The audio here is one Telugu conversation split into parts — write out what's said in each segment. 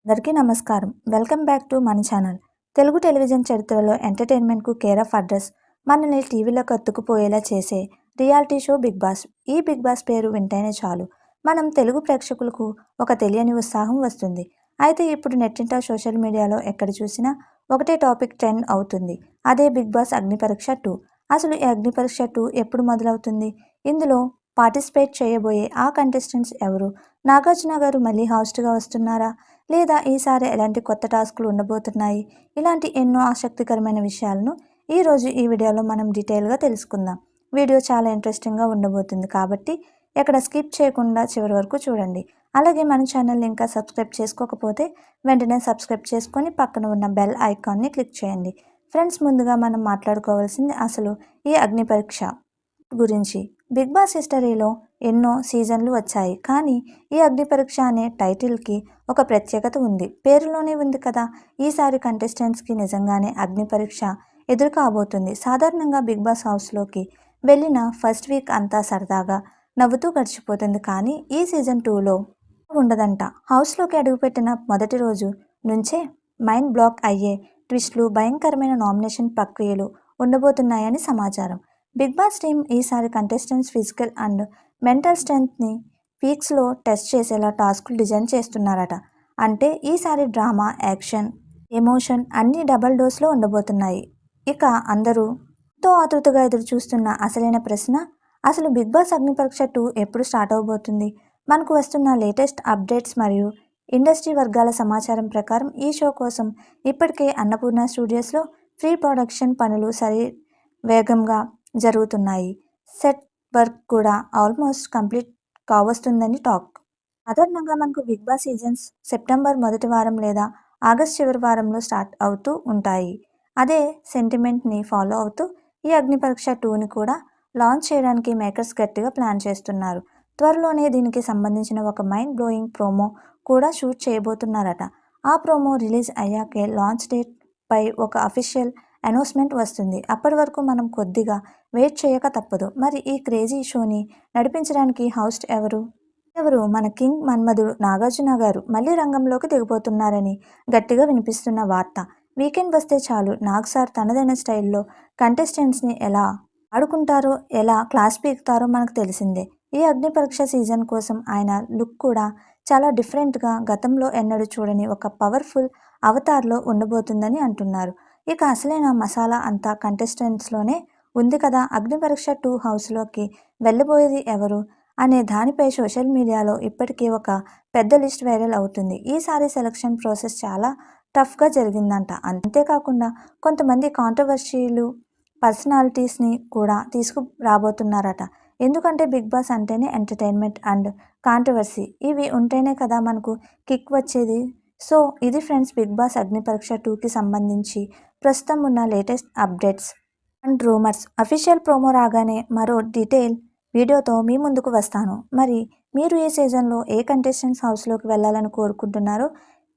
అందరికీ నమస్కారం. వెల్కమ్ బ్యాక్ టు మన ఛానల్. తెలుగు టెలివిజన్ చరిత్రలో ఎంటర్టైన్మెంట్కు కేర్ ఆఫ్ అడ్రస్, మనల్ని టీవీలోకి అతుక్కుపోయేలా చేసే రియాలిటీ షో బిగ్ బాస్. ఈ బిగ్ బాస్ పేరు వింటేనే చాలు మనం తెలుగు ప్రేక్షకులకు ఒక తెలియని ఉత్సాహం వస్తుంది. అయితే ఇప్పుడు నెట్టింట సోషల్ మీడియాలో ఎక్కడ చూసినా ఒకటే టాపిక్ ట్రెండ్ అవుతుంది. అదే బిగ్ బాస్ అగ్ని పరీక్ష 2. అసలు ఈ అగ్ని పరీక్ష 2 ఎప్పుడు మొదలవుతుంది? ఇందులో పార్టిసిపేట్ చేయబోయే ఆ కంటెస్టెంట్స్ ఎవరు? నాగార్జున గారు మళ్ళీ హాస్ట్గా వస్తున్నారా, లేదా ఈసారి ఎలాంటి కొత్త టాస్కులు ఉండబోతున్నాయి? ఇలాంటి ఎన్నో ఆసక్తికరమైన విషయాలను ఈరోజు ఈ వీడియోలో మనం డీటెయిల్గా తెలుసుకుందాం. వీడియో చాలా ఇంట్రెస్టింగ్గా ఉండబోతుంది కాబట్టి ఎక్కడ స్కిప్ చేయకుండా చివరి వరకు చూడండి. అలాగే మన ఛానల్ని ఇంకా సబ్స్క్రైబ్ చేసుకోకపోతే వెంటనే సబ్స్క్రైబ్ చేసుకొని పక్కన ఉన్న బెల్ ఐకాన్ని క్లిక్ చేయండి. ఫ్రెండ్స్, ముందుగా మనం మాట్లాడుకోవాల్సింది అసలు ఈ అగ్ని పరీక్ష గురించి. బిగ్ బాస్ హిస్టరీలో ఎన్నో సీజన్లు వచ్చాయి, కానీ ఈ అగ్ని పరీక్ష అనే టైటిల్కి ఒక ప్రత్యేకత ఉంది. పేరులోనే ఉంది కదా. ఈసారి కంటెస్టెంట్స్కి నిజంగానే అగ్ని పరీక్ష ఎదురు కాబోతుంది. సాధారణంగా బిగ్ బాస్ హౌస్లోకి వెళ్ళిన ఫస్ట్ వీక్ అంతా సరదాగా నవ్వుతూ గడిచిపోతుంది, కానీ ఈ సీజన్ 2లో ఉండదంట. హౌస్లోకి అడుగుపెట్టిన మొదటి రోజు నుంచే మైండ్ బ్లాక్ అయ్యే ట్విస్టులు, భయంకరమైన నామినేషన్ ప్రక్రియలు ఉండబోతున్నాయని సమాచారం. బిగ్ బాస్ టీమ్ ఈసారి కంటెస్టెంట్స్ ఫిజికల్ అండ్ మెంటల్ స్ట్రెంగ్త్ని పీక్స్లో టెస్ట్ చేసేలా టాస్కులు డిజైన్ చేస్తున్నారట. అంటే ఈసారి డ్రామా, యాక్షన్, ఎమోషన్ అన్నీ డబల్ డోస్లో ఉండబోతున్నాయి. ఇక అందరూ ఎంతో ఆతృతగా ఎదురు చూస్తున్న అసలైన ప్రశ్న, అసలు బిగ్ బాస్ అగ్ని పరీక్ష 2 ఎప్పుడు స్టార్ట్ అవబోతుంది? మనకు వస్తున్న లేటెస్ట్ అప్డేట్స్ మరియు ఇండస్ట్రీ వర్గాల సమాచారం ప్రకారం ఈ షో కోసం ఇప్పటికే అన్నపూర్ణ స్టూడియోస్లో ప్రీ ప్రొడక్షన్ పనులు వేగంగా జరుగుతున్నాయి. సెట్ వర్క్ కూడా ఆల్మోస్ట్ కంప్లీట్ కావస్తుందని టాక్. సాధారణంగా మనకు బిగ్ బాస్ సీజన్స్ సెప్టెంబర్ మొదటి వారం లేదా ఆగస్ట్ చివరి వారంలో స్టార్ట్ అవుతూ ఉంటాయి. అదే సెంటిమెంట్ని ఫాలో అవుతూ ఈ అగ్ని పరీక్ష 2ని కూడా లాంచ్ చేయడానికి మేకర్స్ గట్టిగా ప్లాన్ చేస్తున్నారు. త్వరలోనే దీనికి సంబంధించిన ఒక మైండ్ బ్లోయింగ్ ప్రోమో కూడా షూట్ చేయబోతున్నారట. ఆ ప్రోమో రిలీజ్ అయ్యాకే లాంచ్ డేట్ పై ఒక అఫీషియల్ అనౌన్స్మెంట్ వస్తుంది. అప్పటి వరకు మనం కొద్దిగా వెయిట్ చేయక తప్పదు. మరి ఈ క్రేజీ షోని నడిపించడానికి హౌస్ట్ ఎవరు? మన కింగ్ మన్మధుడు నాగార్జున గారు మళ్ళీ రంగంలోకి దిగబోతున్నారని గట్టిగా వినిపిస్తున్న వార్త. వీకెండ్ వస్తే చాలు నాగ్ సార్ తనదైన స్టైల్లో కంటెస్టెంట్స్ని ఎలా ఆడుకుంటారో, ఎలా క్లాస్ పీకుతారో మనకు తెలిసిందే. ఈ అగ్ని పరీక్ష సీజన్ కోసం ఆయన లుక్ కూడా చాలా డిఫరెంట్గా, గతంలో ఎన్నడూ చూడని ఒక పవర్ఫుల్ అవతార్లో ఉండబోతుందని అంటున్నారు. ఇక అసలైన మసాలా అంతా కంటెస్టెంట్స్లోనే ఉంది కదా. అగ్ని పరీక్ష 2 హౌస్లోకి వెళ్ళబోయేది ఎవరు అనే దానిపై సోషల్ మీడియాలో ఇప్పటికే ఒక పెద్ద లిస్ట్ వైరల్ అవుతుంది. ఈసారి సెలక్షన్ ప్రాసెస్ చాలా టఫ్గా జరిగిందంట. అంతేకాకుండా కొంతమంది కాంట్రవర్షియల్ పర్సనాలిటీస్ని కూడా తీసుకురాబోతున్నారట. ఎందుకంటే బిగ్ బాస్ అంటేనే ఎంటర్టైన్మెంట్ అండ్ కాంట్రవర్సీ, ఇవి ఉంటేనే కదా మనకు కిక్ వచ్చేది. సో ఇది ఫ్రెండ్స్, బిగ్ బాస్ అగ్ని పరీక్ష 2కి సంబంధించి ప్రస్తుతం ఉన్న latest updates and rumours. Official promo రాగానే మరో డీటెయిల్ వీడియోతో మీ ముందుకు వస్తాను. మరి మీరు ఈ సీజన్లో ఏ కంటెస్టెంట్స్ హౌస్లోకి వెళ్ళాలని కోరుకుంటున్నారో,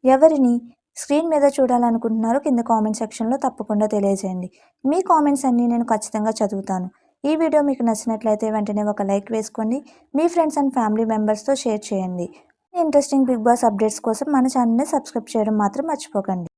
ఎవరిని స్క్రీన్ మీద చూడాలనుకుంటున్నారో కింద కామెంట్ సెక్షన్లో తప్పకుండా తెలియజేయండి. మీ కామెంట్స్ అన్నీ నేను ఖచ్చితంగా చదువుతాను. ఈ వీడియో మీకు నచ్చినట్లయితే వెంటనే ఒక లైక్ వేసుకోండి. మీ ఫ్రెండ్స్ అండ్ ఫ్యామిలీ మెంబర్స్తో షేర్ చేయండి. ఇంట్రెస్టింగ్ బిగ్ బాస్ అప్డేట్స్ కోసం మన ఛానల్ని సబ్స్క్రైబ్ చేయడం మాత్రం మర్చిపోకండి.